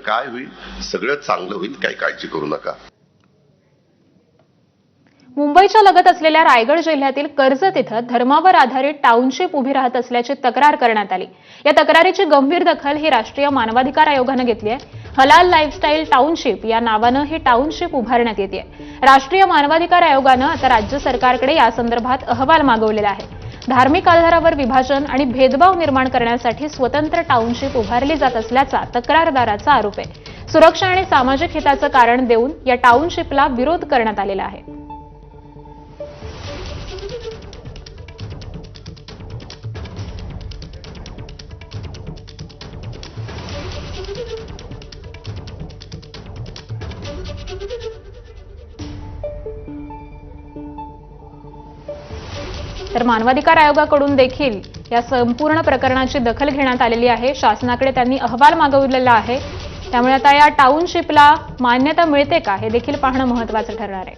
काय होईल, सगळं चांगलं होईल, काही काळजी करू नका. मुंबईच्या लगत असलेल्या रायगड जिल्ह्यातील कर्जत इथं धर्मावर आधारित टाउनशिप उभी राहत असल्याची तक्रार करण्यात आली. या तक्रारीची गंभीर दखल ही राष्ट्रीय मानवाधिकार आयोगानं घेतली आहे. हलाल लाईफस्टाईल टाउनशिप या नावानं ही टाउनशिप उभारण्यात येते. राष्ट्रीय मानवाधिकार आयोगानं आता राज्य सरकारकडे यासंदर्भात अहवाल मागवलेला आहे. धार्मिक आधारावर विभाजन आणि भेदभाव निर्माण करण्यासाठी स्वतंत्र टाउनशिप उभारली जात असल्याचा तक्रारदाराचा आरोप आहे. सुरक्षा आणि सामाजिक हिताचं कारण देऊन या टाउनशिपला विरोध करण्यात आलेला आहे. तर मानवाधिकार आयोगाकडून देखील या संपूर्ण प्रकरणाची दखल घेण्यात आलेली आहे. शासनाकडे त्यांनी अहवाल मागवलेला आहे. त्यामुळे आता या टाउनशिपला मान्यता मिळते का हे देखील पाहणं महत्त्वाचं ठरणार आहे.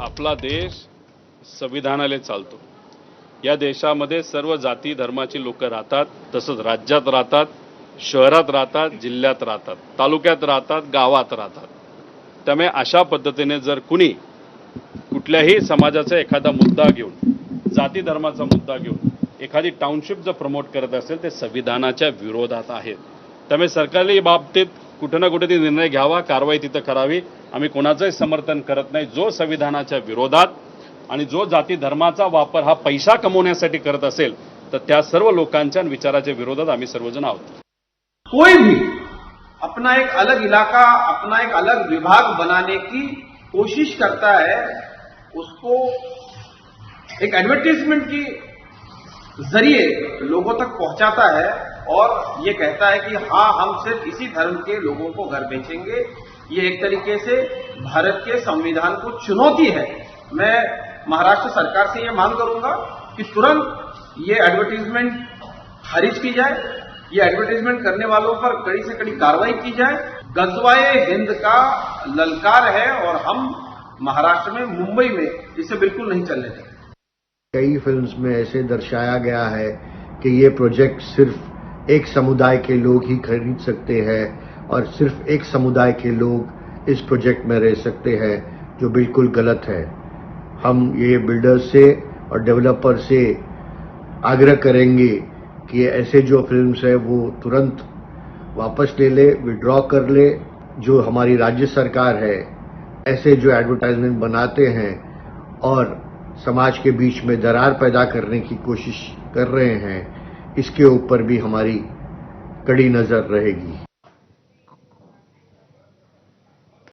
आपला देश संविधानाने चालतो. या देशामध्ये सर्व जाती धर्माची लोक राहतात. तसंच राज्यात राहतात, शहरात राहतात, जिल्ह्यात राहतात, तालुक्यात राहतात, गावात राहतात. त्यामुळे अशा पद्धतीने जर कुणी कुठल्याही समाजाचा एखादा मुद्दा घेऊन, जाती धर्माचा मुद्दा घेऊन एखादी टाउनशिप जर प्रमोट करत असेल ते संविधानाच्या विरोधात आहेत. त्यामुळे सरकारने या बाबतीत कुठे ना कुठे निर्णय घ्यावा, कारवाई तिथं करावी. आम्ही कोणाचंही समर्थन करत नाही. जो संविधानाच्या विरोधात आणि जो जाती धर्माचा वापर हा पैसा कमवण्यासाठी करत असेल तर त्या सर्व लोकांच्या विचाराच्या विरोधात आम्ही सर्वजण आहोत. कोई भी अपना एक अलग इलाका, अपना एक अलग विभाग बनाने की कोशिश करता है, उसको एक एडवर्टाइजमेंट की जरिए लोगों तक पहुंचाता है और ये कहता है कि हाँ, हम सिर्फ इसी धर्म के लोगों को घर बेचेंगे. ये एक तरीके से भारत के संविधान को चुनौती है. मैं महाराष्ट्र सरकार से ये मांग करूंगा कि तुरंत ये एडवर्टाइजमेंट खारिज की जाए. ये एडवर्टाइजमेंट करने वालों पर कड़ी से कड़ी कार्रवाई की जाए. गजवाए हिंद का ललकार है और हम महाराष्ट्र में, मुंबई में इसे बिल्कुल नहीं चलने देंगे. कई फिल्म्स में ऐसे दर्शाया गया है कि ये प्रोजेक्ट सिर्फ एक समुदाय के लोग ही खरीद सकते हैं और सिर्फ एक समुदाय के लोग इस प्रोजेक्ट में रह सकते हैं, जो बिल्कुल गलत है. हम ये बिल्डर्स से और डेवलपर से आग्रह करेंगे कि ऐसे जो फिल्म्स है वो तुरंत वापस ले ले, विड्रॉ कर ले. जो हमारी राज्य सरकार है ऐसे जो एडवर्टाइजमेंट बनाते हैं और समाज के बीच में दरार पैदा करने की कोशिश कर रहे हैं, इसके ऊपर भी हमारी कड़ी नजर रहेगी.